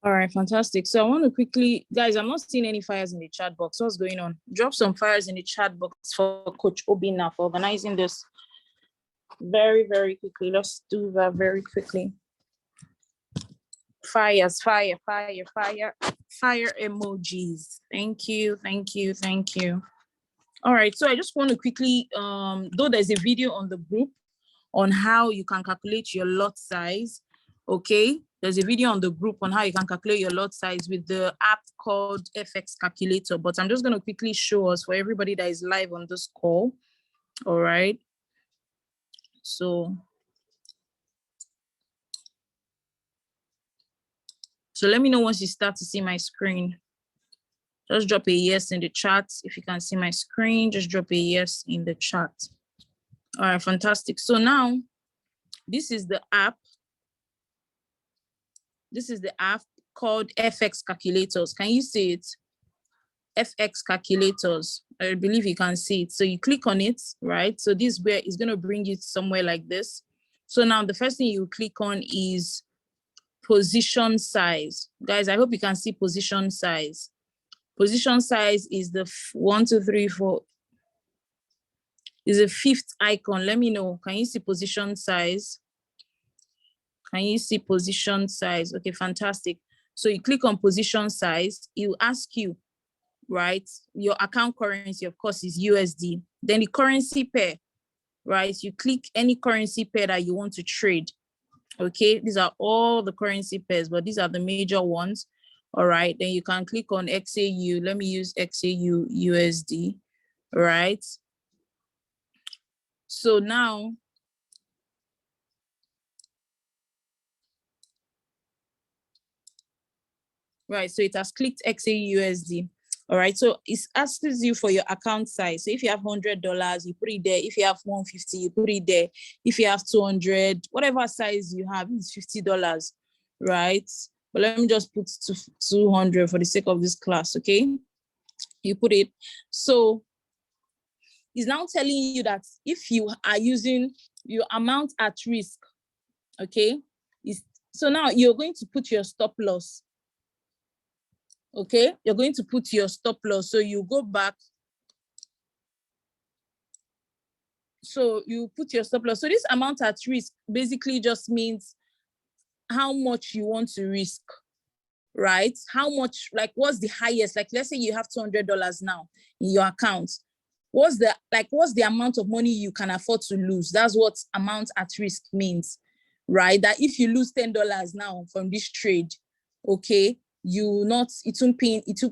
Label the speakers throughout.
Speaker 1: All right, fantastic. So I want to quickly, guys, I'm not seeing any fires in the chat box. What's going on? Drop some fires in the chat box for Coach Obina for organizing this very, very quickly. Let's do that very quickly. Fires, fire, fire, fire, fire emojis. Thank you, thank you, thank you. All right, so I just want to quickly, though there's a video on the group on how you can calculate your lot size, okay? There's a video on the group on how you can calculate your lot size with the app called FX Calculator, but I'm just going to quickly show us for everybody that is live on this call, all right? So let me know once you start to see my screen. Just drop a yes in the chat. If you can see my screen, just drop a yes in the chat. All right, fantastic. So now, this is the app. This is the app called FX Calculators. Can you see it? FX Calculators. I believe you can see it. So you click on it, right? So this is where it's going to bring you somewhere like this. So now the first thing you click on is position size. Guys, I hope you can see position size. Position size is the 1, 2, 3, 4. Is a fifth icon. Let me know. Can you see position size? Can you see position size? Okay, fantastic. So you click on position size. It will ask you, right? Your account currency, of course, is USD. Then the currency pair, right? You click any currency pair that you want to trade. Okay, these are all the currency pairs, but these are the major ones. All right, then you can click on XAU. Let me use XAU USD, right? So now, right, so it has clicked XAU USD. All right, so it asks you for your account size. So if you have $100, you put it there. If you have 150, you put it there. If you have 200, whatever size you have, it's $50, right? But let me just put 200 for the sake of this class, okay? You put it. So it's now telling you that if you are using your amount at risk, okay? So now you're going to put your stop loss. Okay, you're going to put your stop loss. So you go back. So you put your stop loss. So this amount at risk basically just means how much you want to risk, right? How much, like what's the highest? Like let's say you have $200 now in your account. What's the amount of money you can afford to lose? That's what amount at risk means, right? That if you lose $10 now from this trade, okay, it won't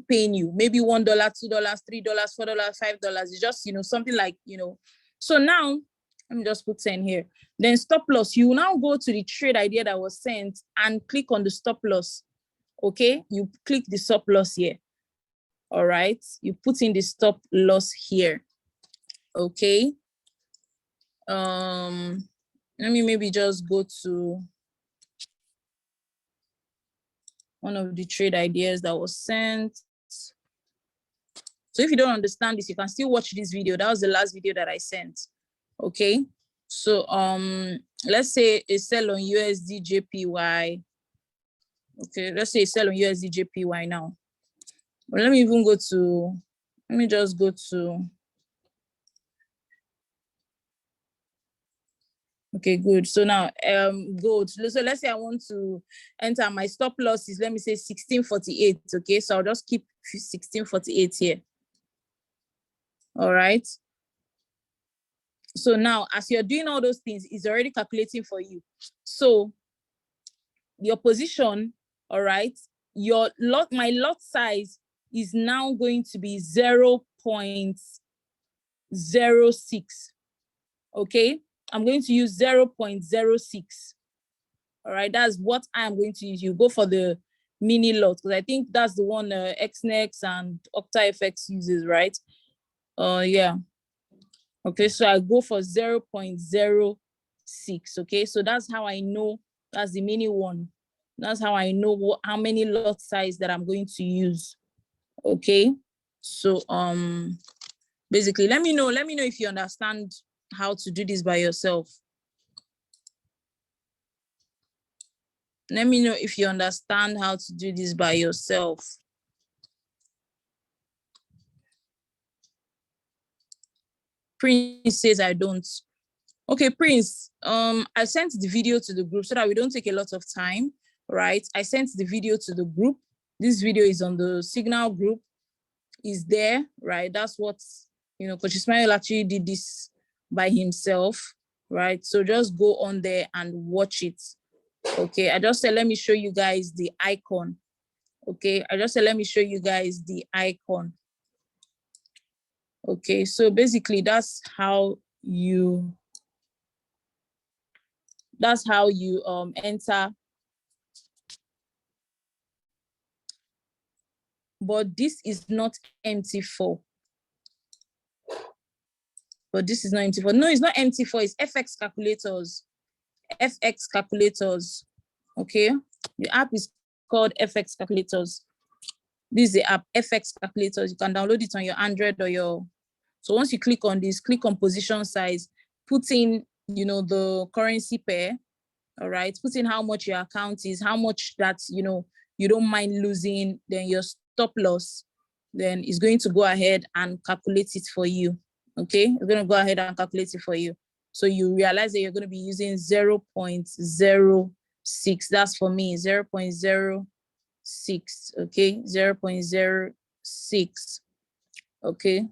Speaker 1: pain you. Maybe $1, $2, $3, $4, $5. It's just, something like, So now, let me just put 10 here. Then stop loss, you now go to the trade idea that was sent and click on the stop loss. Okay, you click the stop loss here. All right, you put in the stop loss here. Okay. Let me maybe just go to one of the trade ideas that was sent. So if you don't understand this, you can still watch this video. That was the last video that I sent. Okay. So let's say a sell on USD JPY. Okay, let's say a sell on USD JPY now. Well, let me just go to. Okay, good. So now gold. So let's say I want to enter my stop loss is, let me say 1648. Okay, so I'll just keep 1648 here. All right. So now as you're doing all those things, it's already calculating for you. So your position, all right, my lot size is now going to be 0.06. Okay. I'm going to use 0.06. All right, that's what I'm going to use. You go for the mini lot because I think that's the one XNext and Octafx uses, right? Yeah. Okay, so I go for 0.06. Okay, so that's how I know that's the mini one. That's how I know how many lot size that I'm going to use. Okay, so basically, let me know if you understand how to do this by yourself. Let me know if you understand how to do this by yourself. Prince says I don't. Okay, Prince, I sent the video to the group so that we don't take a lot of time, right? I sent the video to the group. This video is on the Signal group, is there, right? That's what, Coach Ismail actually did this by himself, right? So just go on there and watch it, okay? I just said, let me show you guys the icon, okay? I just said, let me show you guys the icon. Okay, so basically that's how you enter. But this is not MT4. But this is not MT4. No, it's not MT4, it's FX calculators. FX calculators. Okay. The app is called FX calculators. This is the app, FX calculators. You can download it on your Android or your. So once you click on this, click on position size, put in, the currency pair. All right. Put in how much your account is, how much that, you don't mind losing, then your stop loss, then it's going to go ahead and calculate it for you. Okay. It's going to go ahead and calculate it for you. So you realize that you're going to be using 0.06. That's for me, 0.06. Okay. 0.06. Okay.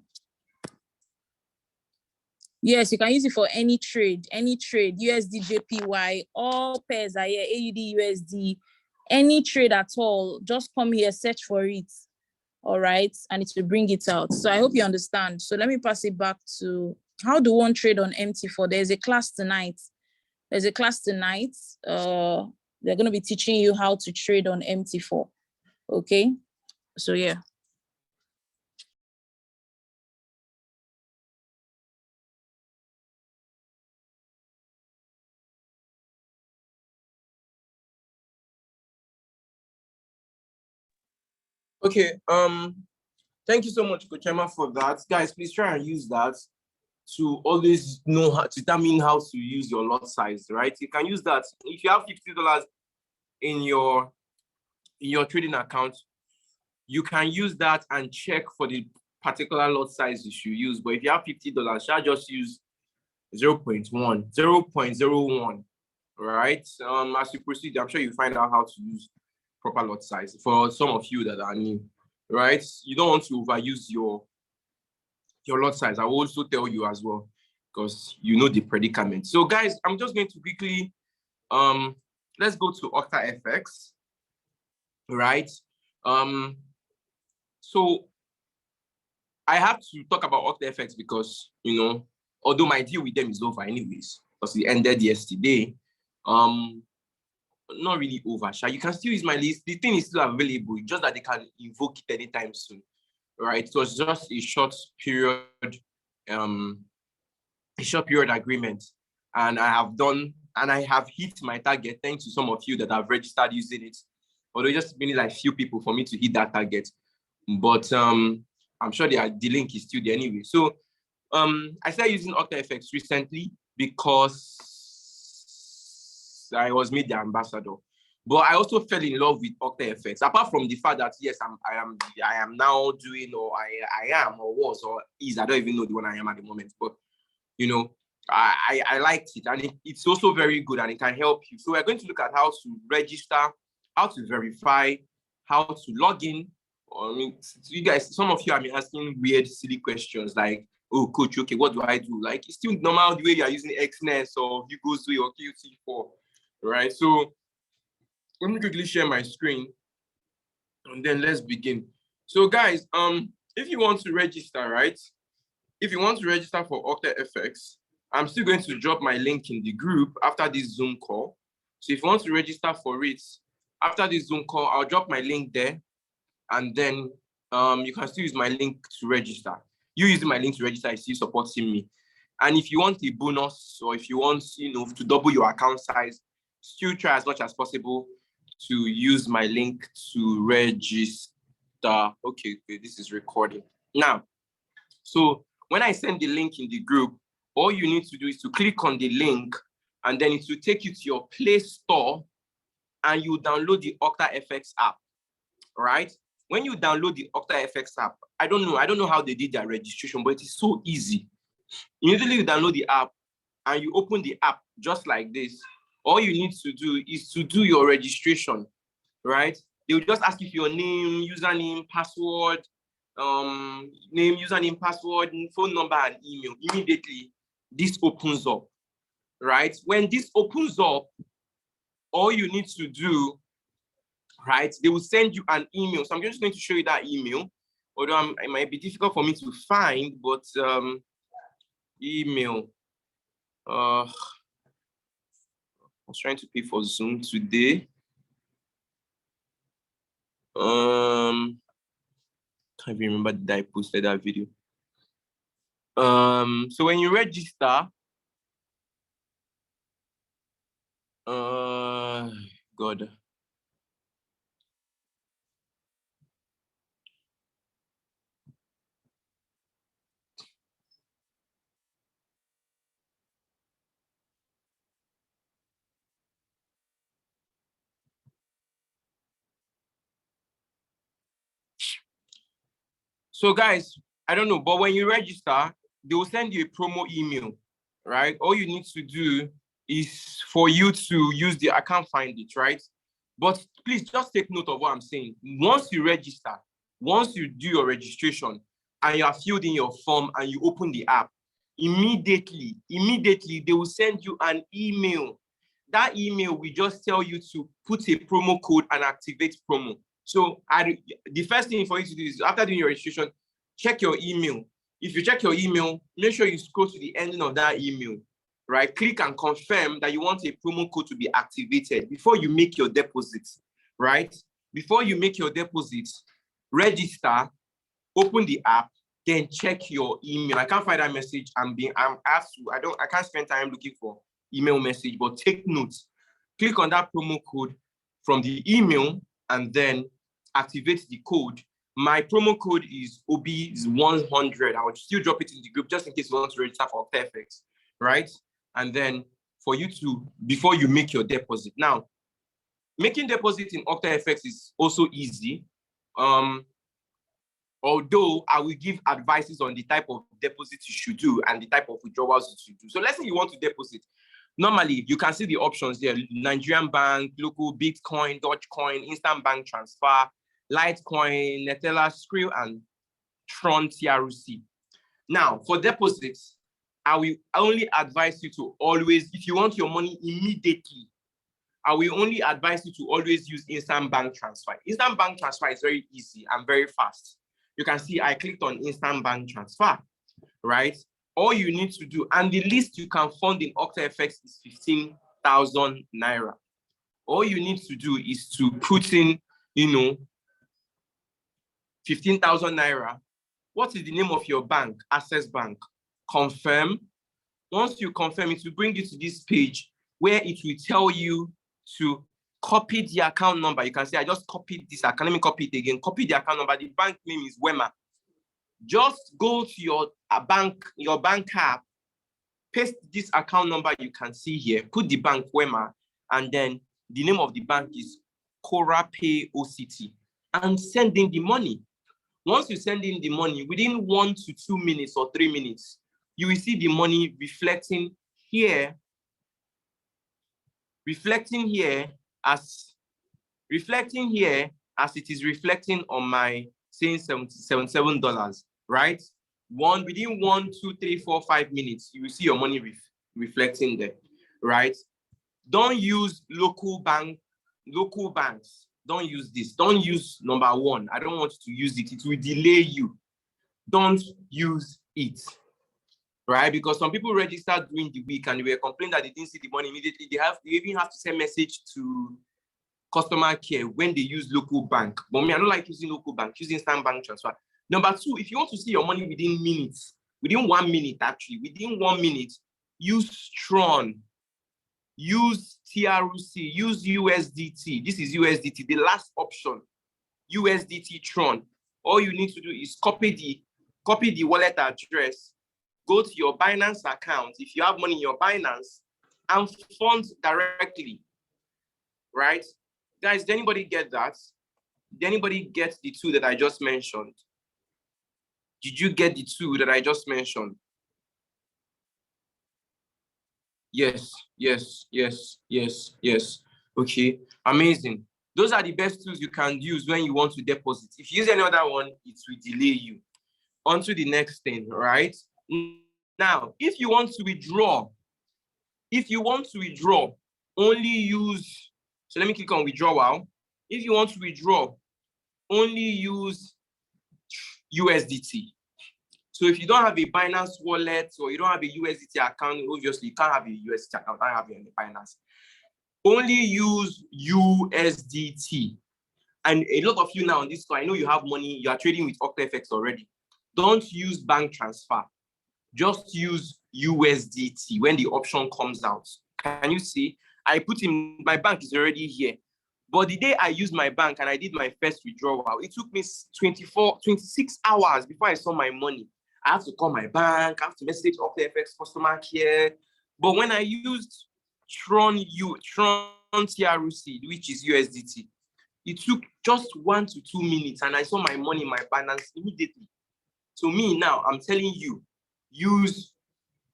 Speaker 1: Yes, you can use it for any trade, USD, JPY, all pairs are here, AUD, USD, any trade at all. Just come here, search for it, all right? And it will bring it out. So I hope you understand. So let me pass it back to, how do one trade on MT4? There's a class tonight. They're going to be teaching you how to trade on MT4, okay? So yeah.
Speaker 2: Okay, thank you so much, Coach Emma, for that. Guys, please try and use that to always know how to determine how to use your lot size, right? You can use that. If you have $50 in your trading account, you can use that and check for the particular lot size you should use. But if you have $50, shall just use 0.01, right? As you proceed, I'm sure you find out how to use proper lot size for some of you that are new, right? You don't want to overuse your lot size. I will also tell you as well, because you know the predicament. So guys, I'm just going to quickly, let's go to Octafx, right? So I have to talk about Octafx because, although my deal with them is over anyways, because it ended yesterday, not really over. You can still use my list. The thing is still available, just that they can invoke it anytime soon, right? So it's just a short period agreement, and I have hit my target thanks to some of you that have registered using it. Although just been like few people for me to hit that target, but I'm sure the link is still there anyway. So I started using Octafx recently because I was made the ambassador, but I also fell in love with Octafx. Apart from the fact that yes, I am now doing, or I am, or was, or is, I don't even know the one I am at the moment, but I liked it, and it's also very good, and it can help you. So we're going to look at how to register, how to verify, how to log in. I mean, you guys, some of you have been asking weird, silly questions like, oh, coach, okay, what do I do? Like, it's still normal the way you're using XNES or Hugo's or QT4, right? So let me quickly share my screen and then let's begin. So guys, if you want to register, right? If you want to register for Octafx, I'm still going to drop my link in the group after this Zoom call. So if you want to register for it, after this Zoom call, I'll drop my link there, and then you can still use my link to register. You using my link to register is still supporting me. And if you want a bonus, or if you want, to double your account size, still try as much as possible to use my link to register. Okay, this is recording. Now, so when I send the link in the group, all you need to do is to click on the link, and then it will take you to your Play Store, and you download the Octafx app, right? When you download the Octafx app, I don't know how they did their registration, but it is so easy. Immediately you download the app and you open the app just like this. All you need to do is to do your registration, right? They will just ask you for your name, username, password, name, username, password, phone number, and email. Immediately, this opens up, right? When this opens up, all you need to do, right, they will send you an email. So I'm just going to show you that email, although it might be difficult for me to find, but email. I was trying to pay for Zoom today. Can't even remember that I posted that video. So when you register, God. So guys, I don't know, but when you register, they will send you a promo email, right? All you need to do is for you to use I can't find it, right? But please just take note of what I'm saying. Once you register, once you do your registration and you are filled in your form and you open the app, immediately they will send you an email. That email will just tell you to put a promo code and activate promo. So the first thing for you to do is, after doing your registration, check your email. If you check your email, make sure you scroll to the ending of that email, right? Click and confirm that you want a promo code to be activated before you make your deposit, right? Before you make your deposit, register, open the app, then check your email. I can't find that message. I can't spend time looking for email message, but take notes. Click on that promo code from the email and then activate the code. My promo code is OB100. I will still drop it in the group just in case you want to register for Octafx, right? And then for you to, before you make your deposit. Now, making deposit in Octafx is also easy. Although I will give advices on the type of deposits you should do and the type of withdrawals you should do. So let's say you want to deposit. Normally, you can see the options there: Nigerian bank, local, Bitcoin, Dogecoin, instant bank transfer, Litecoin, Netella, Skrill, and Tron TRC. Now, for deposits, I will only advise you to always, if you want your money immediately, I will only advise you to always use instant bank transfer. Instant bank transfer is very easy and very fast. You can see I clicked on instant bank transfer, right? All you need to do, and the least you can fund in Octafx is 15,000 naira. All you need to do is to put in, 15,000 naira. What is the name of your bank? Access Bank. Confirm. Once you confirm, it will bring you to this page where it will tell you to copy the account number. You can say, I just copied this account. Let me copy it again. Copy the account number. The bank name is Wema. Just go to your bank app, paste this account number you can see here, put the bank Wema, and then the name of the bank is Cora Pay OCT, and send in the money. Once you send in the money, within 1 to 2 minutes or 3 minutes, you will see the money reflecting here as it is reflecting on my saying $77, right? Within 1, 2, 3, 4, 5 minutes, you will see your money reflecting there, right? Don't use local banks. Don't use this. Don't use number 1. I don't want you to use it. It will delay you. Don't use it, right? Because some people registered during the week and they were complaining that they didn't see the money immediately. They even have to send message to customer care when they use local bank. But me, I don't like using local bank, using instant bank transfer. Number 2, if you want to see your money within 1 minute, use Tron, use TRC, use USDT. This is USDT, the last option, USDT Tron. All you need to do is copy the wallet address, go to your Binance account, if you have money in your Binance, and fund directly, right? Guys, did anybody get that? Did anybody get the two that I just mentioned? Did you get the two that I just mentioned? Yes, yes, yes, yes, yes. Okay, amazing. Those are the best tools you can use when you want to deposit. If you use any other one, it will delay you. On to the next thing, right? Now, if you want to withdraw, only use, so let me click on withdrawal. If you want to withdraw, only use USDT. So if you don't have a Binance wallet or you don't have a USDT account, obviously you can't have a USDT account, I have any Binance. Only use USDT. And a lot of you now on this call, I know you have money, you are trading with Octafx already. Don't use bank transfer. Just use USDT when the option comes out. Can you see? I put in, my bank is already here. But the day I used my bank and I did my first withdrawal, it took me 26 hours before I saw my money. I have to call my bank, I have to message Octafx customer care. But when I used Tron TRC, which is USDT, it took just 1 to 2 minutes and I saw my money in my balance immediately. So me now, I'm telling you, use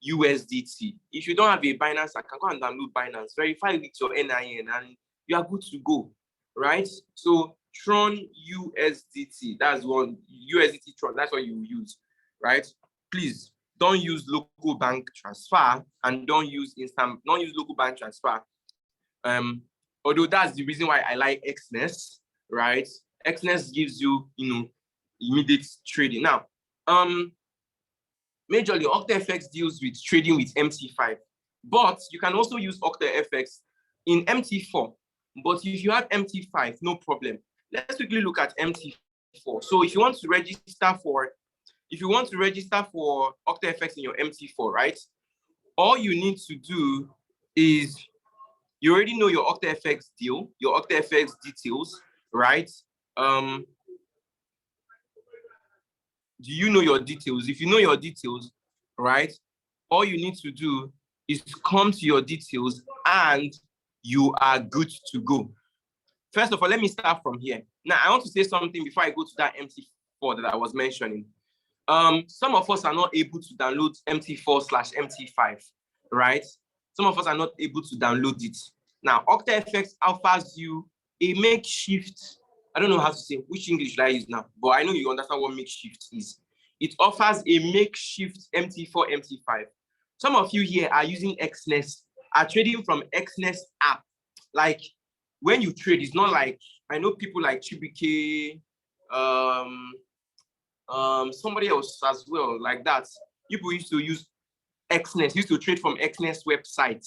Speaker 2: USDT. If you don't have a Binance account, go and download Binance, verify with your NIN, and you are good to go, right? So Tron USDT, that's one, USDT Tron, that's what you use, right? Please don't use local bank transfer and don't use local bank transfer. Although that's the reason why I like Xness, right? Xness gives you, immediate trading. Now, majorly Octafx deals with trading with MT5, but you can also use Octafx in MT4. But if you have MT5, no problem. Let's quickly look at MT4. So if you want to register for Octafx in your MT4, right? All you need to do is, you already know your Octafx deal, your Octafx details, right? Do you know your details? If you know your details, right, all you need to do is come to your details and you are good to go. First of all, let me start from here. Now, I want to say something before I go to that MT4 that I was mentioning. Some of us are not able to download MT4/MT5, right? Some of us are not able to download it. Now, Octafx offers you a makeshift, I don't know how to say, which English should I use now, but I know you understand what makeshift is. It offers a makeshift MT4, MT5. Some of you here are using Xness, are trading from Xness app. Like when you trade, it's not like, I know people like Chibike, somebody else as well, like that. People used to use Xness, used to trade from Xness website,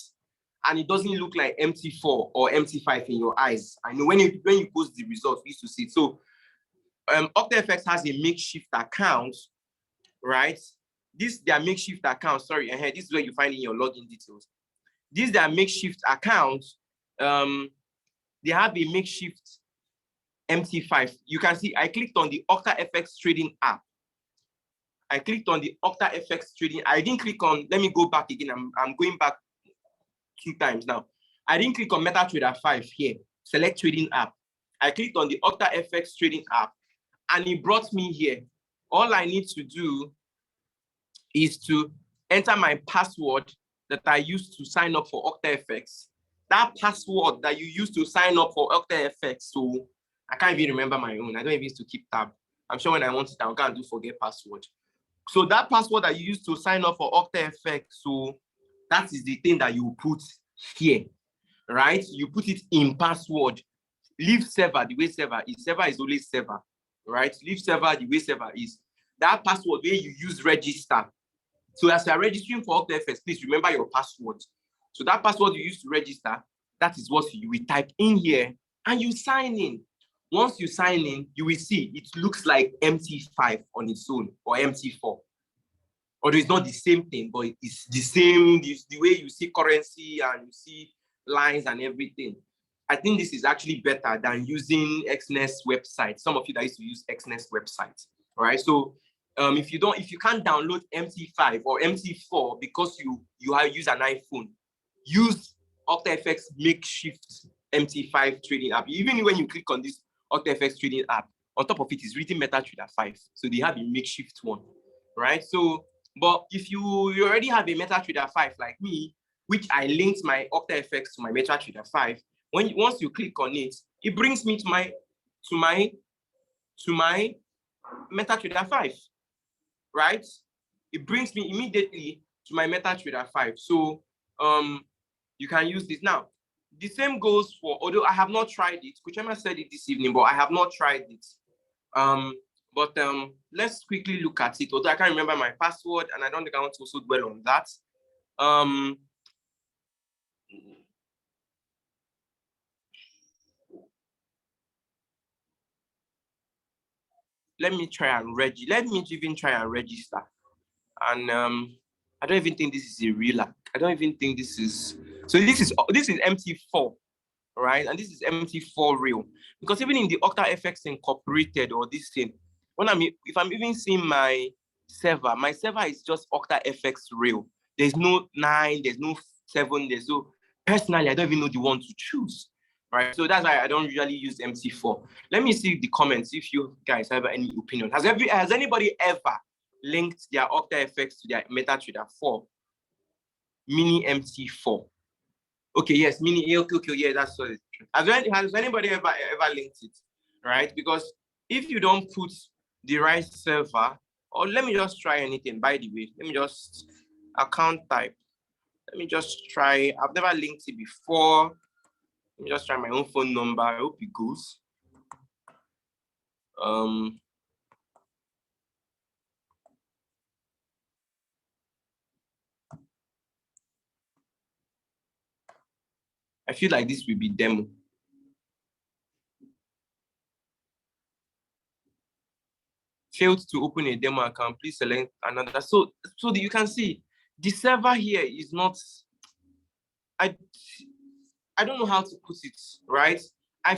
Speaker 2: and it doesn't look like MT4 or MT5 in your eyes. I know when you post the results, we used to see it. So Octafx has a makeshift account, right? This their makeshift account, sorry, and this is where you find in your login details. This is their makeshift account. They have a makeshift MT5. You can see I clicked on the Octafx trading app. I clicked on the Octafx trading. I didn't click on, let me go back again. I'm going back 2 times now. I didn't click on MetaTrader 5 here. Select trading app. I clicked on the Octafx trading app and it brought me here. All I need to do is to enter my password that I used to sign up for Octafx. That password that you used to sign up for Octafx, so I can't even remember my own. I don't even used to keep tab. I'm sure when I want it, I can't do forget password. So that password that you used to sign up for Octafx, so that is the thing that you put here, right? You put it in password. Leave server the way server is. Server is always server, right? Leave server the way server is. That password where you use register. So as you are registering for Octafx, please remember your password. So that password you used to register, that is what you will type in here and you sign in. Once you sign in, you will see it looks like MT5 on its own or MT4. Although it's not the same thing, but it's the same, the way you see currency and you see lines and everything. I think this is actually better than using Xness website. Some of you that used to use Xness website, right? So if you can't download MT5 or MT4 because you use an iPhone, use Octafx makeshift MT5 trading app. Even when you click on this Octafx trading app, on top of it is written MetaTrader 5. So they have a makeshift one, right? So, but if you already have a MetaTrader 5 like me, which I linked my Octafx to my MetaTrader 5, once you click on it, it brings me to my MetaTrader 5, right? It brings me immediately to my MetaTrader 5. So you can use this. Now, the same goes for, although I have not tried it, Kuchema said it this evening, but I have not tried it. But let's quickly look at it. Although I can't remember my password, and I don't think I want to also dwell on that. Let me even try and register. And I don't even think this is a real app. I don't even think this is. So this is MT4, right? And this is MT4 real. Because even in the Octafx Incorporated or this thing, if I'm even seeing my server is just Octafx real. There's no 9, there's no 7, there's no. Personally, I don't even know the one to choose, right? So that's why I don't usually use MT4. Let me see the comments if you guys have any opinion. Has anybody ever linked their Octafx to their MetaTrader 4 mini MT4? Okay, yes, mini. Okay, yeah, that's what it is. Has anybody ever linked it, right? Because if you don't put the right server, or let me just try anything. By the way, let me just account type. Let me just try. I've never linked it before. Let me just try my own phone number. I hope it goes. I feel like this will be demo. Failed to open a demo account, please select another. So you can see the server here is not, I don't know how to put it, right? I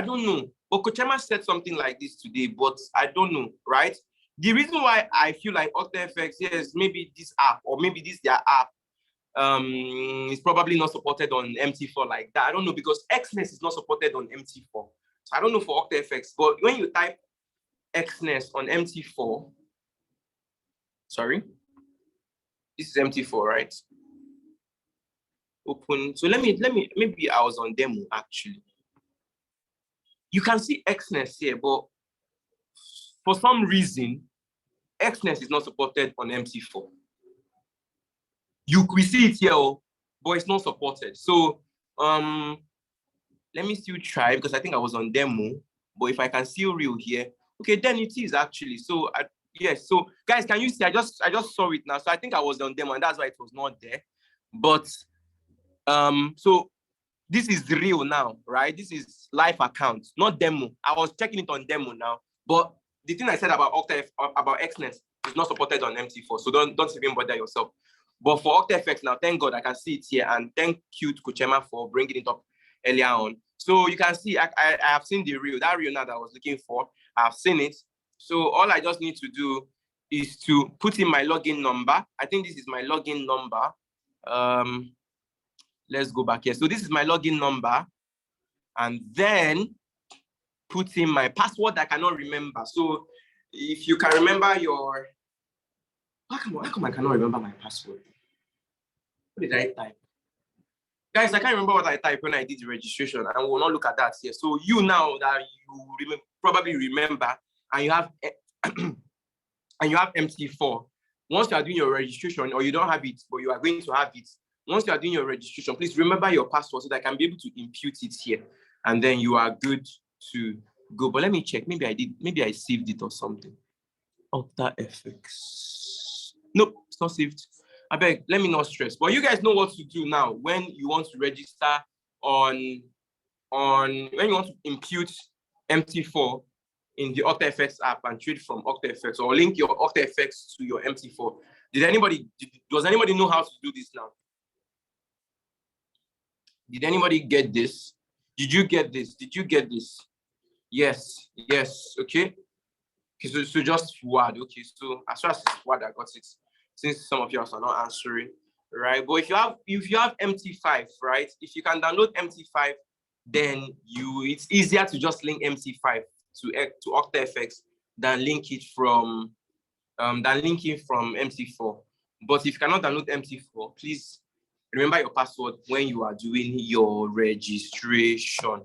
Speaker 2: don't know. But Kochema said something like this today, but I don't know, right? The reason why I feel like Octafx, yes, maybe this app or maybe this their app is probably not supported on MT4 like that. I don't know, because Xness is not supported on MT4. So I don't know for Octafx, but when you type Xness on MT4, sorry, this is MT4, right? Open. So let me, maybe I was on demo actually. You can see Xness here, but for some reason, Xness is not supported on MT4. We see it here, but it's not supported. So let me still try, because I think I was on demo, but if I can see real here, okay, then it is actually. So yes, so guys, can you see? I just saw it now. So I think I was on demo, and that's why it was not there. But so this is real now, right? This is live account, not demo. I was checking it on demo now, but the thing I said about about Xness is not supported on MT4, so don't even bother yourself. But for Octafx now, thank God I can see it here, and thank you to Kochema for bringing it up earlier on. So you can see I have seen the real, that real now that I was looking for. I've seen it. So all I just need to do is to put in my login number. I think this is my login number. Let's go back here. So this is my login number, and then put in my password I cannot remember. So if you can remember your, how come I cannot remember my password? What did I type? Guys, I can't remember what I typed when I did the registration, and we'll not look at that here. So you now that you probably remember, and you have and you have MT4, once you are doing your registration, or you don't have it, but you are going to have it, once you are doing your registration, please remember your password so that I can be able to impute it here, and then you are good to go. But let me check. Maybe I saved it or something. Octafx. Nope, it's not saved. I beg, let me not stress. But you guys know what to do now when you want to register when you want to impute MT4 in the Octafx app and trade from Octafx, or link your Octafx to your MT4. Does anybody know how to do this now? Did anybody get this? Did you get this? Did you get this? Yes. Okay. So just word. Okay. So as far as word, I got it. Since some of you are not answering, right? But if you have MT5, right? If you can download MT5 then it's easier to just link MT5 to Octafx than linking from MT4. But if you cannot download MT4, please remember your password when you are doing your registration,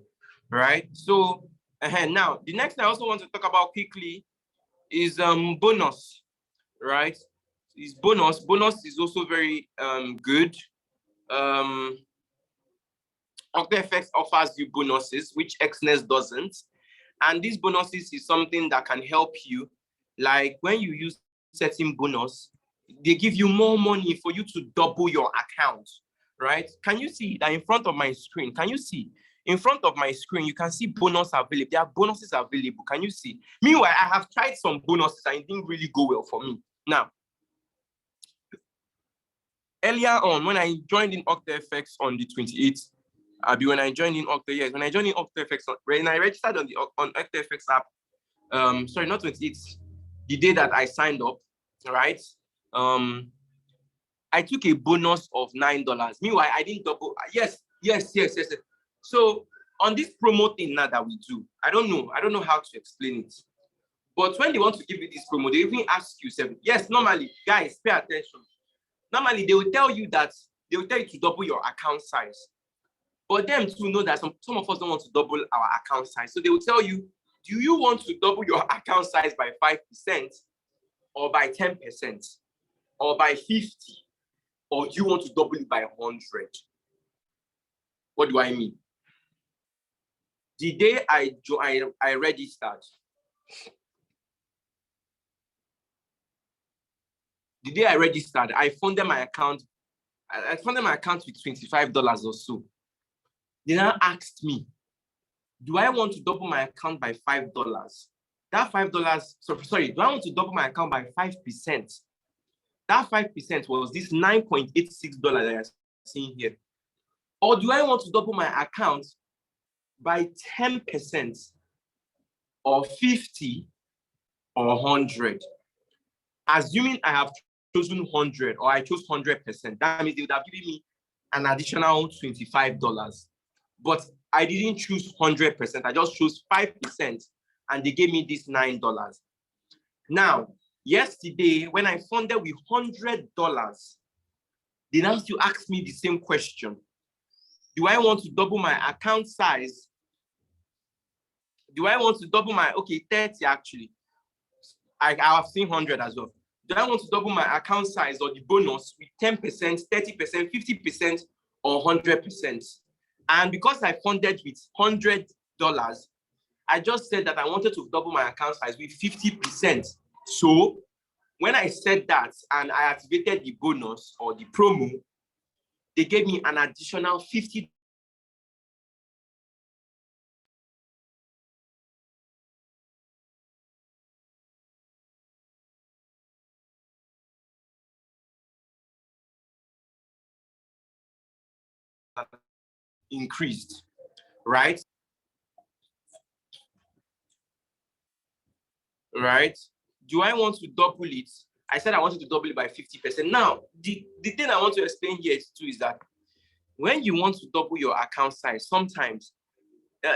Speaker 2: right? So now the next thing I also want to talk about quickly is bonus, right? Is bonus. Bonus is also very good. Octafx offers you bonuses, which Xness doesn't. And these bonuses is something that can help you. Like when you use certain bonus, they give you more money for you to double your account, right? Can you see that in front of my screen? Can you see? In front of my screen, you can see bonus available. There are bonuses available. Can you see? Meanwhile, I have tried some bonuses and it didn't really go well for me. Now, earlier on, when I joined in Octafx on the 28th, when I joined in Octafx, when I registered on Octafx app, sorry, not 28th, the day that I signed up, right? I took a bonus of $9. Meanwhile, I didn't double. Yes. So on this promo thing now that we do, I don't know how to explain it. But when they want to give you this promo, they even ask you, yes, normally, guys, pay attention. Normally, they will tell you to double your account size. But them to know that some of us don't want to double our account size. So they will tell you, do you want to double your account size by 5% or by 10% or by 50? Or do you want to double it by 100? What do I mean? The day I registered, I funded my account. I funded my account with $25 or so. They now asked me, do I want to double my account by $5? That $5, sorry, do I want to double my account by 5%? That 5% was this $9.86 that you're seeing here. Or do I want to double my account by 10% or 50 or 100? Assuming I have chosen 100 or I chose 100%, that means they would have given me an additional $25. But I didn't choose 100%. I just chose 5% and they gave me this $9. Now, yesterday, when I funded with $100, they now still ask me the same question. Do I want to double my account size? Do I want to double my, 30 actually. I have seen 100 as well. Do I want to double my account size or the bonus with 10%, 30%, 50%, or 100%? And because I funded with $100, I just said that I wanted to double my account size with 50%. So when I said that and I activated the bonus or the promo, they gave me an additional $50 increased, right? Right? Do I want to double it? I said I wanted to double it by 50%. Now, the thing I want to explain here too is that when you want to double your account size, sometimes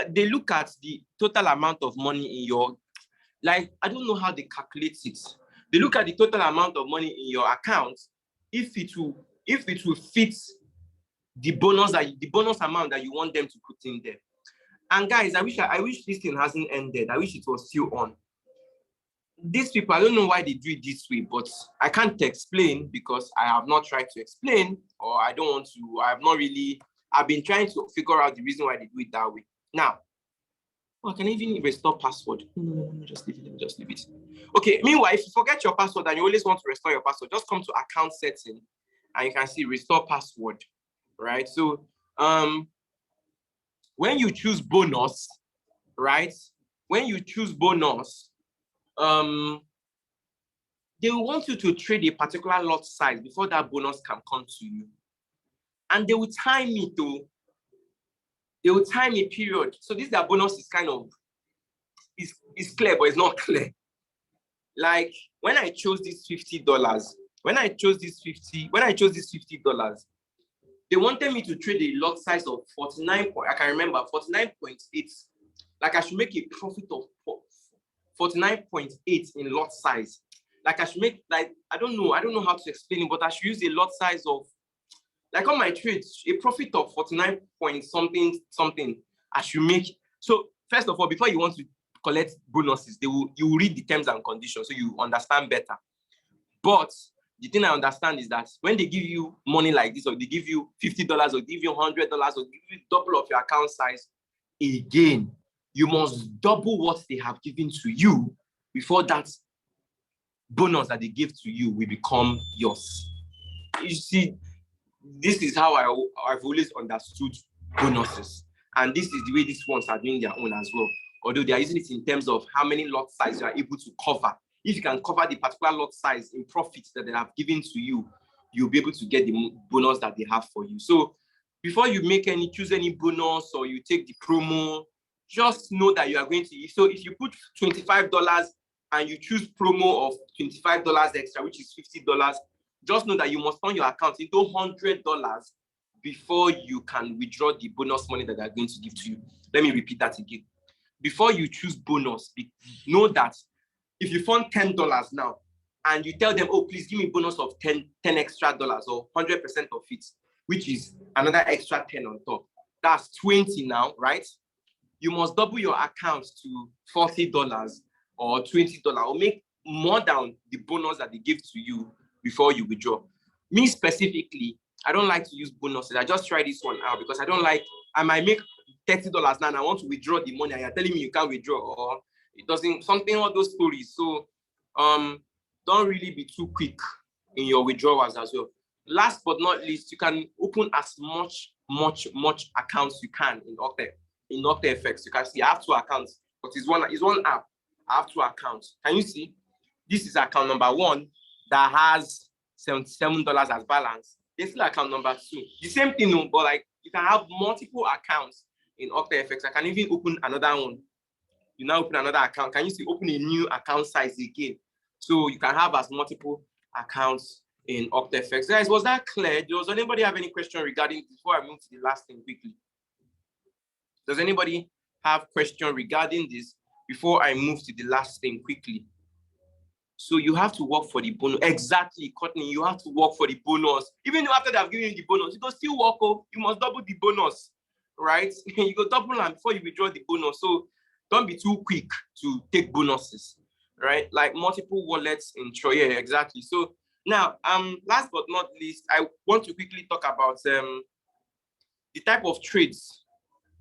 Speaker 2: they look at the total amount of money in your, I don't know how they calculate it. They look at the total amount of money in your account, if it will fit the bonus amount that you want them to put in there. And guys, I wish this thing hasn't ended. I wish it was still on. These people, I don't know why they do it this way, but I can't explain because I have not tried to explain, or I don't want to. I've been trying to figure out the reason why they do it that way. Now, I can even restore password. No, just leave it. Okay, meanwhile, if you forget your password and you always want to restore your password, just come to account setting and you can see restore password, right? So when you choose bonus, right? When you choose bonus, they will want you to trade a particular lot size before that bonus can come to you. And they will time it to, they will time a period. So this their bonus is kind of, is clear, but it's not clear. Like when I chose this $50, when I chose this $50, They wanted me to trade a lot size of 49. I can remember 49.8. Like I should make a profit of 49.8 in lot size. Like I should make, like, I don't know how to explain it, but I should use a lot size of, like on my trades, a profit of 49 point something I should make. So first of all, before you want to collect bonuses, you will read the terms and conditions so you understand better. But the thing I understand is that when they give you money like this, or they give you $50 or give you $100 or give you double of your account size, again, you must double what they have given to you before that bonus that they give to you will become yours. You see, this is how I've always understood bonuses. And this is the way these ones are doing their own as well. Although they are using it in terms of how many lot size you are able to cover. If you can cover the particular lot size in profits that they have given to you, you'll be able to get the bonus that they have for you. So before you choose any bonus or you take the promo, just know that you are going to, so if you put $25 and you choose promo of $25 extra, which is $50, just know that you must turn your account into $100 before you can withdraw the bonus money that they're going to give to you. Let me repeat that again. Before you choose bonus, know that if you fund $10 now and you tell them, oh, please give me bonus of 10 extra dollars or 100% of it, which is another extra 10 on top, that's 20 now, right? You must double your account to $40 or $20 or make more than the bonus that they give to you before you withdraw. Me specifically, I don't like to use bonuses. I just try this one out because I might make $30 now and I want to withdraw the money and you're telling me you can't withdraw or it doesn't, something, all those stories. So don't really be too quick in your withdrawals as well. Last but not least, you can open as much accounts you can in Octafx. You can see I have 2 accounts, but it's one app. I have 2 accounts. Can you see? This is account number 1 that has $77 as balance. This is account number 2. The same thing, but like you can have multiple accounts in Octafx. I can even open another one. You now open another account. Can you see? Open a new account size again. So you can have as multiple accounts in Octafx. Guys, was that clear? Does anybody have any question regarding this before I move to the last thing quickly? Does anybody have question regarding this before I move to the last thing quickly? So you have to work for the bonus. Exactly, Courtney, you have to work for the bonus. Even after they have given you the bonus, you go still work up. You must double the bonus, right? You go double them before you withdraw the bonus. So don't be too quick to take bonuses, right? Like multiple wallets in Troy, yeah, exactly. So now, last but not least, I want to quickly talk about the type of trades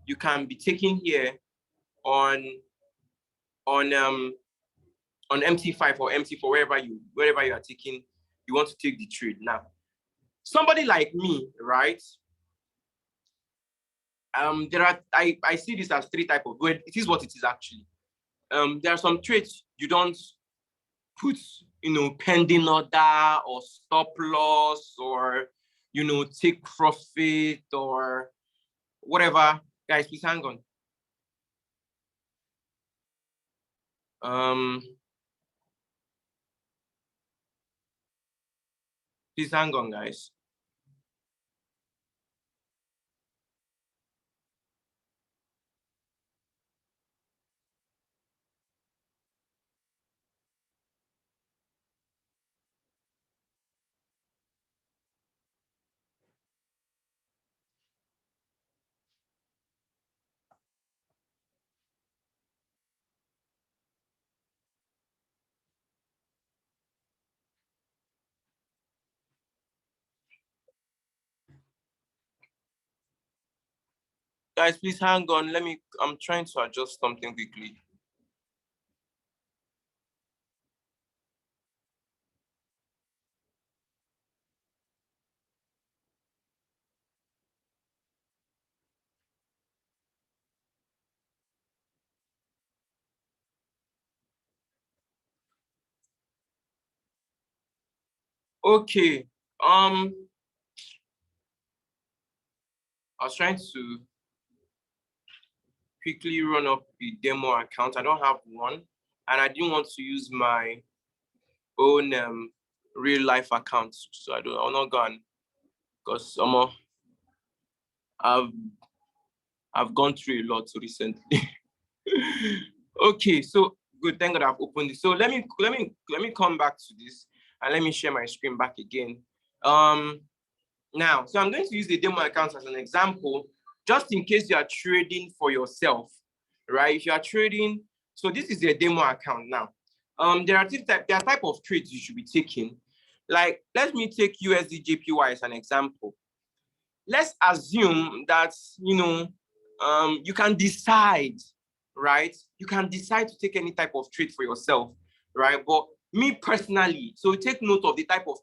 Speaker 2: you can be taking here on MT5 or MT4, wherever you are taking, you want to take the trade. Now, somebody like me, right? I see this as 3 types of, well, it is what it is actually. There are some trades you don't put, pending order or stop loss or, take profit or whatever. Guys, please hang on. Please hang on, guys. Guys, please hang on. I'm trying to adjust something quickly. Okay. I was trying to quickly run up a demo account. I don't have one, and I didn't want to use my own real life account, so I'm not going because I've gone through a lot recently. Okay, so good. Thank God I've opened this. So let me come back to this and let me share my screen back again. Now, so I'm going to use the demo account as an example, just in case you are trading for yourself, right? If you are trading, so this is a demo account now. There are type of trades you should be taking. Like, let me take USD JPY as an example. Let's assume that, you can decide, right? You can decide to take any type of trade for yourself, right? But me personally, so take note of the type of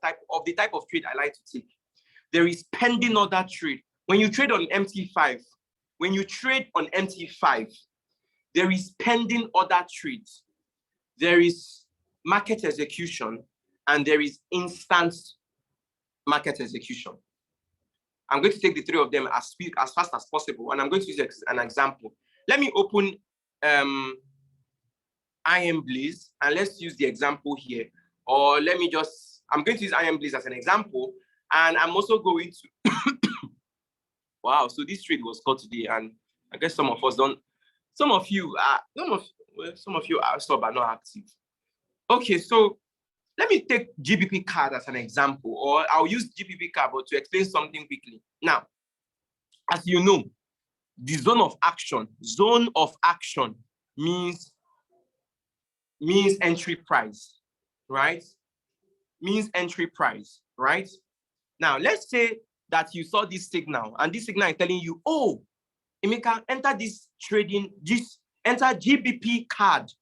Speaker 2: trade I like to take. There is pending order trade. When you trade on MT5, there is pending order trades. There is market execution, and there is instant market execution. I'm going to take the three of them as fast as possible, and I'm going to use an example. Let me open IM Blaze, and let's use the example here. Or I'm going to use IM Blaze as an example, and I'm also going to, wow, so this trade was caught today, and I guess some of you are sub are not active. Okay, so let me take GBP card as an example, or I'll use GBP card, but to explain something quickly. Now, as you know, the zone of action means entry price, right? Means entry price, right? Now, let's say that you saw this signal, and this signal is telling you, oh, Emeka, enter GBP card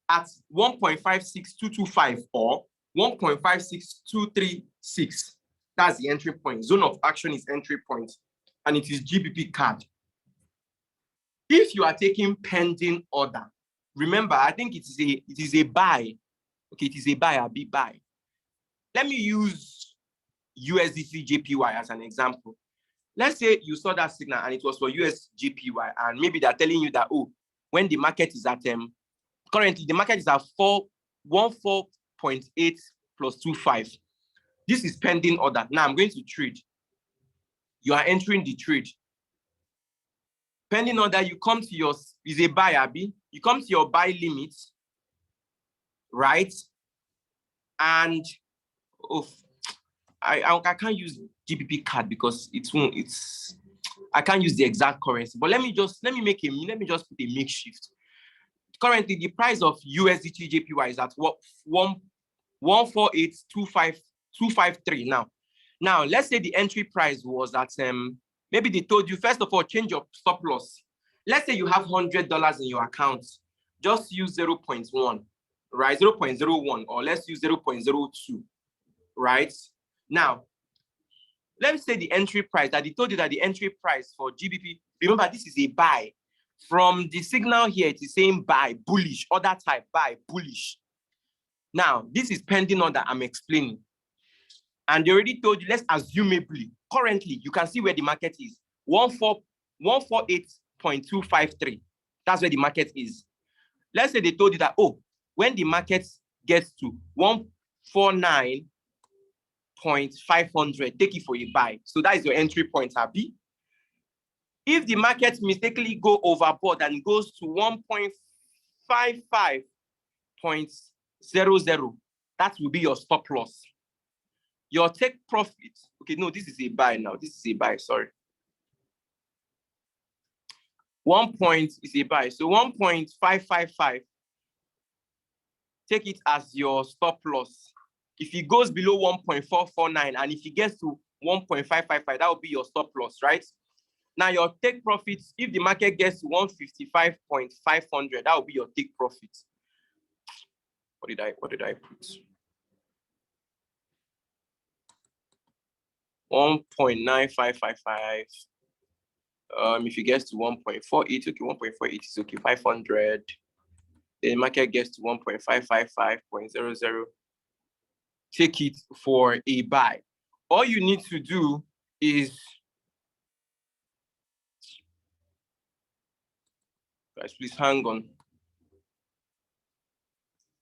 Speaker 2: at 1.56225 or 1.56236. That's the entry point. Zone of action is entry point, and it is GBP card. If you are taking pending order, remember, I think it is a buy. Okay, it is a buy, a big buy. Let me use USDC JPY as an example. Let's say you saw that signal and it was for US JPY, and maybe they're telling you that, oh, when the market is at currently the market is at 14.8 plus 25. This is pending order. Now I'm going to trade. You are entering the trade. Pending order, you come to is a buy, Abi. You come to your buy limit, right? And I can't use GBP card because I can't use the exact currency. But let me just put a makeshift. Currently, the price of USDT JPY is at what 148.253 now. Now, let's say the entry price was at maybe they told you, first of all, change your stop loss. Let's say you have $100 in your account. Just use 0.1, right? 0.01, or let's use 0.02, right? Now, let's say the entry price that they told you that the entry price for GBP, remember, this is a buy. From the signal here, it is saying buy, bullish, other type, buy, bullish. Now, this is pending order I'm explaining. And they already told you, let's assumably, currently, you can see where the market is, 148.253. That's where the market is. Let's say they told you that, oh, when the market gets to 149.500, take it for a buy. So that is your entry point, Abi. If the market mistakenly go overboard and goes to 1.55.00, that will be your stop loss. Your take profit, okay, no, this is a buy now. This is a buy, sorry. 1 point is a buy. So 1.555, take it as your stop loss. If it goes below 1.449 and if it gets to 1.555, that will be your stop loss, right? Now your take profits, if the market gets to 155.500, that will be your take profit. What did I put? 1.9555. If it gets to 1.48, okay, 1.48 is okay, 500. The market gets to 1.555.00. Take it for a buy. All you need to do is, guys, please hang on.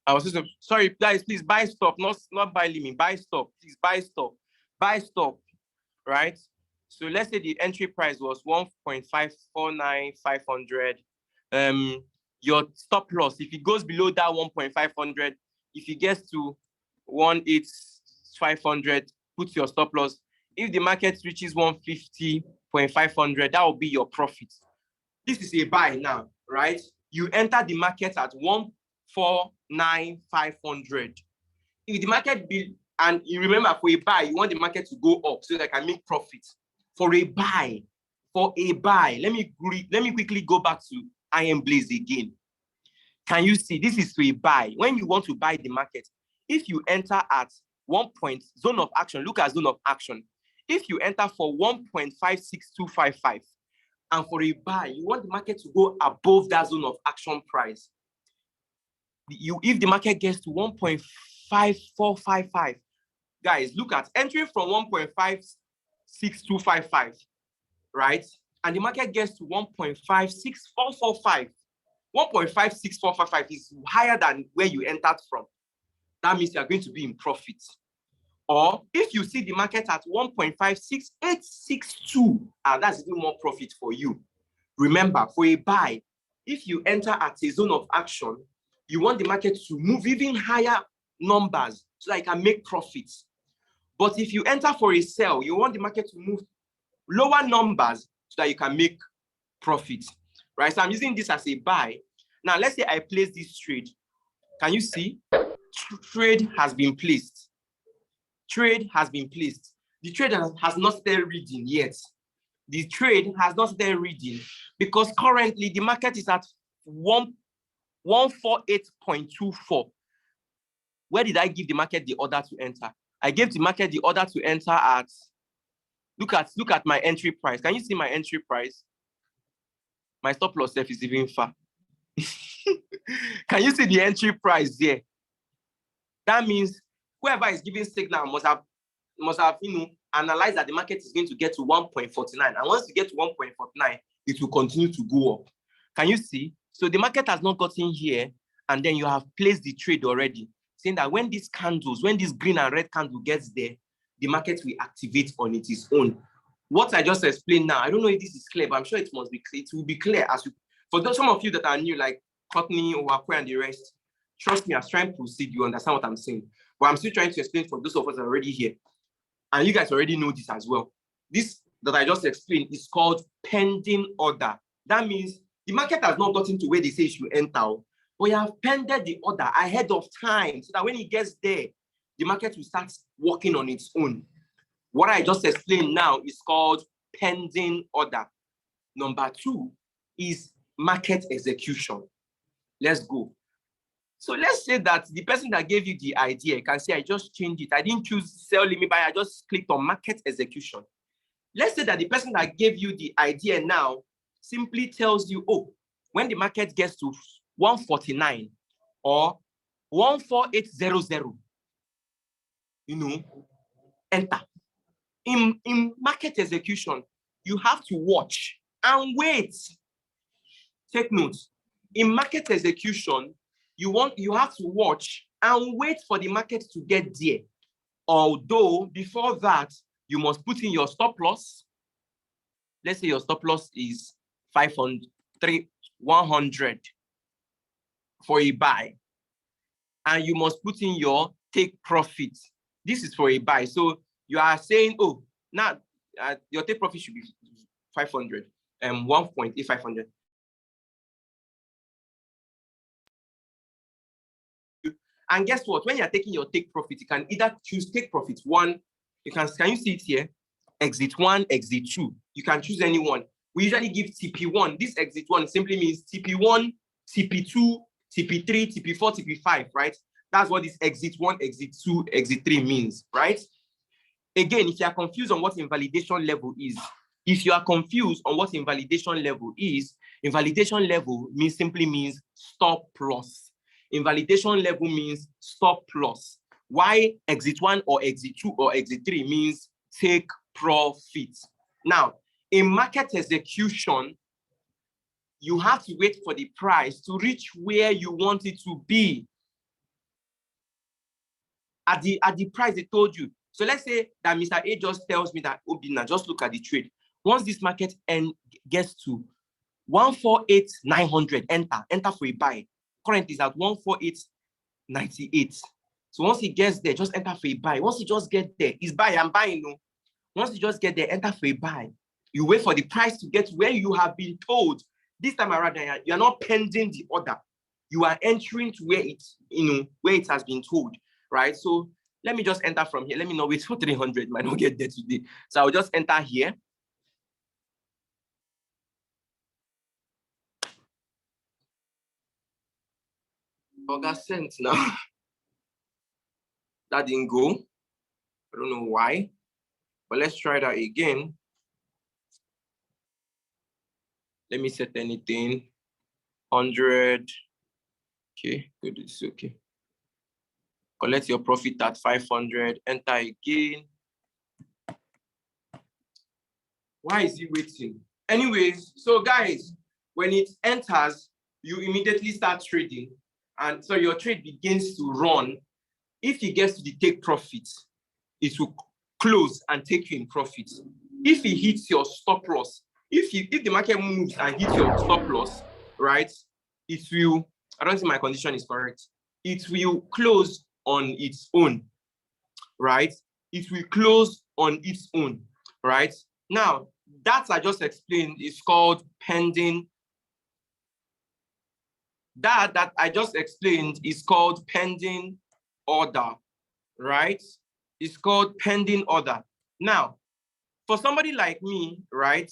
Speaker 2: I was just sorry, guys, please buy stop, not buy limit, buy stop, please buy stop, right? So let's say the entry price was 1.549500. Your stop loss, if it goes below that 1.500, if it gets to 18500, put your stop loss. If the market reaches 150.500, that will be your profit. This is a buy now, right? You enter the market at 149,500. If the market be, and you remember for a buy, you want the market to go up so that I can make profit. For a buy, let me quickly go back to Iron Blaze again. Can you see this is for a buy? When you want to buy the market, if you enter at 1 point zone of action, look at zone of action. If you enter for 1.56255, and for a buy, you want the market to go above that zone of action price. If the market gets to 1.5455, guys, look at entering from 1.56255, right? And the market gets to 1.56445. 1.56455 is higher than where you entered from. That means you are going to be in profit. Or if you see the market at 1.56862, and that's even more profit for you. Remember, for a buy, if you enter at a zone of action, you want the market to move even higher numbers so that you can make profits. But if you enter for a sell, you want the market to move lower numbers so that you can make profit, right? So I'm using this as a buy. Now, let's say I place this trade. Can you see? Trade has been placed. Trade has been placed. The trade has not started reading yet. The trade has not started reading because currently the market is at 148.24. Where did I give the market the order to enter? I gave the market the order to enter at, look at my entry price. Can you see my entry price? My stop loss self is even far. Can you see the entry price there? That means whoever is giving signal must have analyzed that the market is going to get to 1.49. And once you get to 1.49, it will continue to go up. Can you see? So the market has not gotten here, and then you have placed the trade already, saying that when these candles, when this green and red candle gets there, the market will activate on its own. What I just explained now, I don't know if this is clear, but I'm sure it must be clear. It will be clear as you, for those, some of you that are new, like Courtney, Owakwe, and the rest, trust me, as trying to proceed, you understand what I'm saying. But I'm still trying to explain for those of us that are already here. And you guys already know this as well. This that I just explained is called pending order. That means the market has not gotten to where they say it should enter, but you have pended the order ahead of time so that when it gets there, the market will start working on its own. What I just explained now is called pending order. Number 2 is market execution. Let's go. So let's say that the person that gave you the idea can say, I just changed it. I didn't choose sell limit buy. I just clicked on market execution. Let's say that the person that gave you the idea now simply tells you, oh, when the market gets to 149 or 14800, enter. In market execution, you have to watch and wait. Take note. In market execution, you have to watch and wait for the market to get there. Although before that, you must put in your stop loss. Let's say your stop loss is 100 for a buy. And you must put in your take profit. This is for a buy. So you are saying, oh, now your take profit should be 500, 1.8500. And guess what? When you're taking your take profit, you can either choose take profit 1. Can you see it here? Exit 1, exit 2. You can choose any one. We usually give TP1. This exit 1 simply means TP1, TP2, TP3, TP4, TP5, right? That's what this exit 1, exit 2, exit 3 means, right? Again, if you are confused on what invalidation level is, invalidation level simply means stop loss. Invalidation level means stop loss. Why exit 1 or exit 2 or exit 3 means take profit. Now, in market execution, you have to wait for the price to reach where you want it to be. At the price they told you, So let's say that Mr. A just tells me that, Obina, just look at the trade. Once this market gets to 148,900, enter for a buy. Currently is at 148,98. So once he gets there, just enter for a buy. Once he just get there, he's buy, I'm buying. No. Once you just get there, enter for a buy. You wait for the price to get to where you have been told. This time around, you're not pending the order. You are entering to where it's, where it has been told, right? So let me just enter from here. Let me not wait for 300. Might not get there today. So I'll just enter here. Got sent now. That didn't go. I don't know why. But let's try that again. Let me set anything. 100. Okay, good. It's okay. Collect your profit at 500. Enter again. Why is he waiting? Anyways, so guys, when it enters, you immediately start trading. And so your trade begins to run. If it gets to the take profit, it will close and take you in profit. If it hits your stop loss, if the market moves and hits your stop loss, right, it will, I don't think my condition is correct. It will close on its own, right? It will close on its own, right? Now, that I just explained is called pending. That I just explained is called pending order, right? It's called pending order. Now, for somebody like me, right?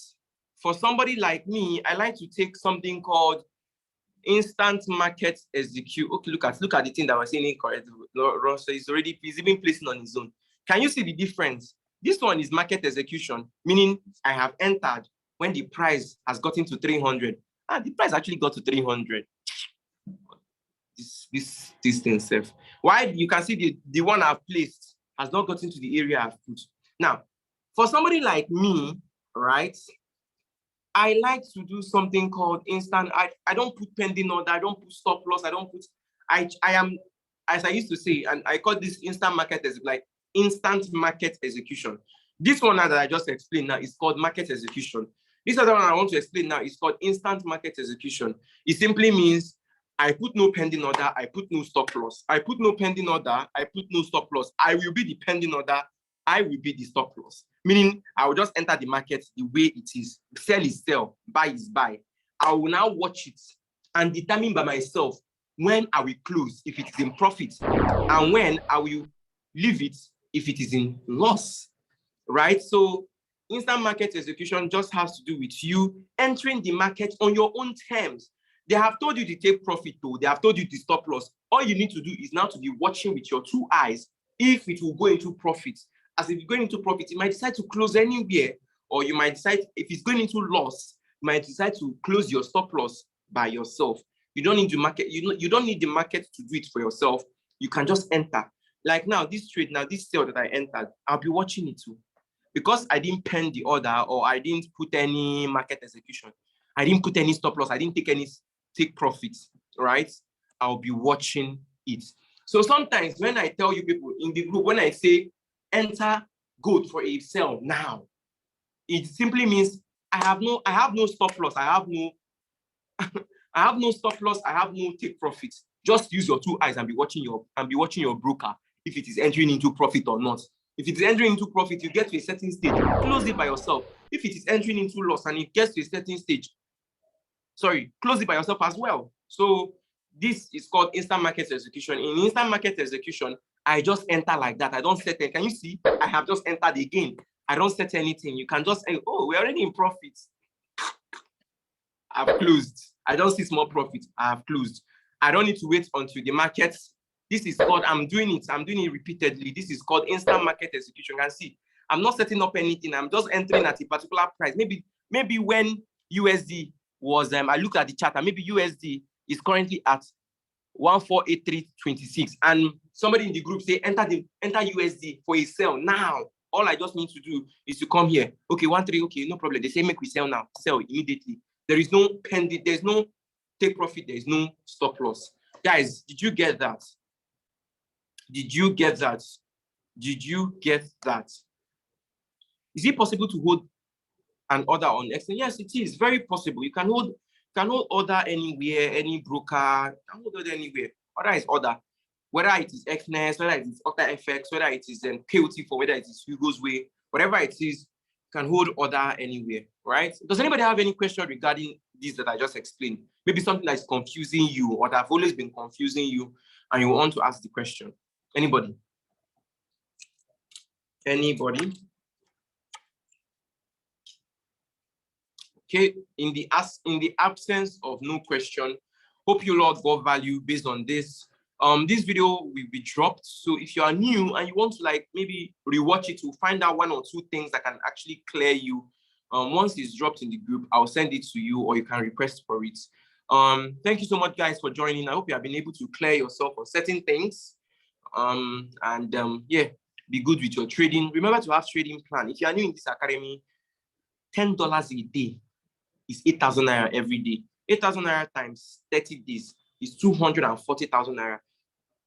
Speaker 2: For somebody like me, I like to take something called instant market execute. Okay, look at the thing that was saying incorrect. So he's even placing on his own. Can you see the difference? This one is market execution, meaning I have entered when the price has gotten to 300. The price actually got to 300. This thing safe. Why? You can see the one I've placed has not gotten to the area I've put. Now, for somebody like me, right, I like to do something called instant. I don't put pending order, I don't put stop loss, I don't put, I am, as I used to say, and I call this instant market as like instant market execution. This one that I just explained now is called market execution. This other one I want to explain now is called instant market execution. It simply means I put no pending order, I put no stop loss. I put no pending order, I put no stop loss. I will be the pending order, I will be the stop loss. Meaning I will just enter the market the way it is. Sell is sell, buy is buy. I will now watch it and determine by myself when I will close if it is in profit and when I will leave it if it is in loss, right? So instant market execution just has to do with you entering the market on your own terms. They have told you to take profit though. They have told you to stop loss. All you need to do is now to be watching with your two eyes if it will go into profit. As if you're going into profit, you might decide to close anywhere, or you might decide, if it's going into loss, you might decide to close your stop loss by yourself. You don't need the market, you don't need the market to do it for yourself. You can just enter. Like now, this trade, now this sale that I entered, I'll be watching it too. Because I didn't pen the order or I didn't put any market execution, I didn't put any stop loss, I didn't take profits, right? I'll be watching it. So sometimes when I tell you people in the group, when I say enter gold for a sell now, it simply means I have no stop loss, I have no stop loss, I have no take profits. Just use your two eyes and be watching your broker if it is entering into profit or not. If it is entering into profit, you get to a certain stage, close it by yourself. If it is entering into loss and it gets to a certain stage, close it by yourself as well. So this is called instant market execution. In instant market execution, I just enter like that. I don't set it. Can you see? I have just entered again. I don't set anything. You can just say, oh, we're already in profit. I've closed. I don't see small profit. I have closed. I don't need to wait until the market. This is called, I'm doing it repeatedly. This is called instant market execution. You can see, I'm not setting up anything. I'm just entering at a particular price. Maybe when USD was, I look at the chart and maybe USD is currently at 1483.26. And somebody in the group say, enter USD for a sell now. All I just need to do is to come here. Okay, 13, okay, no problem. They say, make we sell now. Sell immediately. There is no pending, there's no take profit, there is no stop loss. Guys, did you get that? Did you get that? Did you get that? Is it possible to hold an order on exchange? Yes, it is very possible. You can hold order anywhere, any broker, you can hold order anywhere. Order is order. Whether it is Xness, whether it is Octafx, whether it is KOT4, whether it is Hugo's Way, whatever it is, you can hold order anywhere, right? Does anybody have any question regarding this that I just explained? Maybe something that is confusing you or that have always been confusing you and you want to ask the question? Anybody? Anybody? Okay, in the absence of no question, hope you all got value based on this. This video will be dropped. So if you are new and you want to like maybe rewatch it to find out one or two things that can actually clear you, once it's dropped in the group, I'll send it to you or you can request for it. Thank you so much, guys, for joining. I hope you have been able to clear yourself on certain things. Yeah, be good with your trading. Remember to have trading plan. If you are new in this academy, $10 a day is 8,000 naira every day. 8,000 naira times 30 days is 240,000 naira.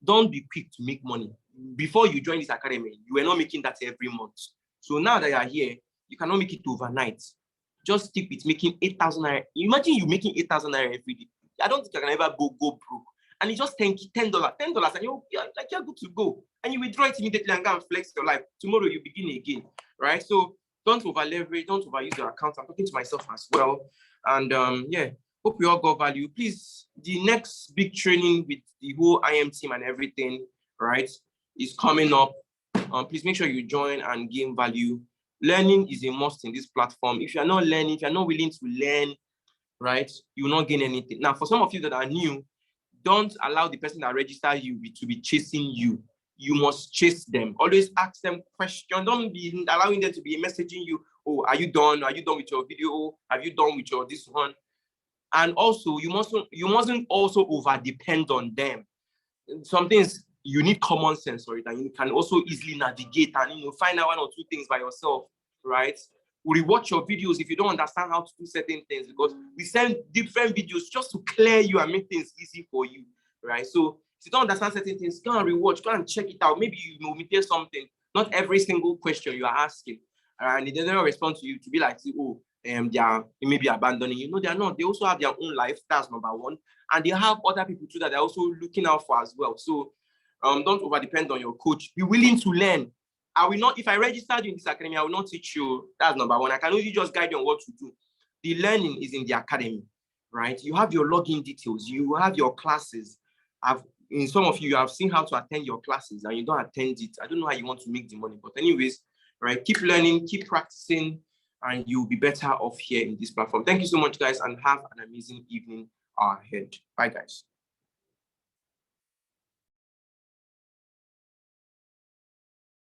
Speaker 2: Don't be quick to make money. Before you join this academy, you were not making that every month. So now that you are here, you cannot make it overnight. Just stick with making 8,000 naira. Imagine you making 8,000 naira every day. I don't think I can ever go broke. And it's just $10, and you're good to go. And you withdraw it immediately and go and flex your life. Tomorrow you begin again, right? So don't over leverage, don't overuse your account. I'm talking to myself as well. And yeah, hope you all got value. Please, the next big training with the whole IM team and everything, right, is coming up. Please make sure you join and gain value. Learning is a must in this platform. If you're not learning, if you're not willing to learn, right, you will not gain anything. Now, for some of you that are new, don't allow the person that registered you to be chasing you. You must chase them. Always ask them questions. Don't be allowing them to be messaging you. Oh, are you done? Are you done with your video? Have you done with your this one? And also, you mustn't also over depend on them. Some things you need common sense for it, and you can also easily navigate and find out one or two things by yourself, right? Rewatch your videos if you don't understand how to do certain things, because we send different videos just to clear you and make things easy for you, right? So if you don't understand certain things, go and rewatch, go and check it out. Maybe you omitted something. Not every single question you are asking, and they don't respond to you to be like, oh, they are maybe abandoning you. No, they are not. They also have their own life. That's number one. And they have other people too that they're also looking out for as well. So don't over depend on your coach. Be willing to learn. I will not, if I registered you in this academy, I will not teach you. That's number one. I can only just guide you on what to do. The learning is in the academy, right? You have your login details. You have your classes. In some of you have seen how to attend your classes and you don't attend it. I don't know how you want to make the money. But anyways, right, keep learning, keep practicing, and you'll be better off here in this platform. Thank you so much, guys, and have an amazing evening ahead. Bye, guys.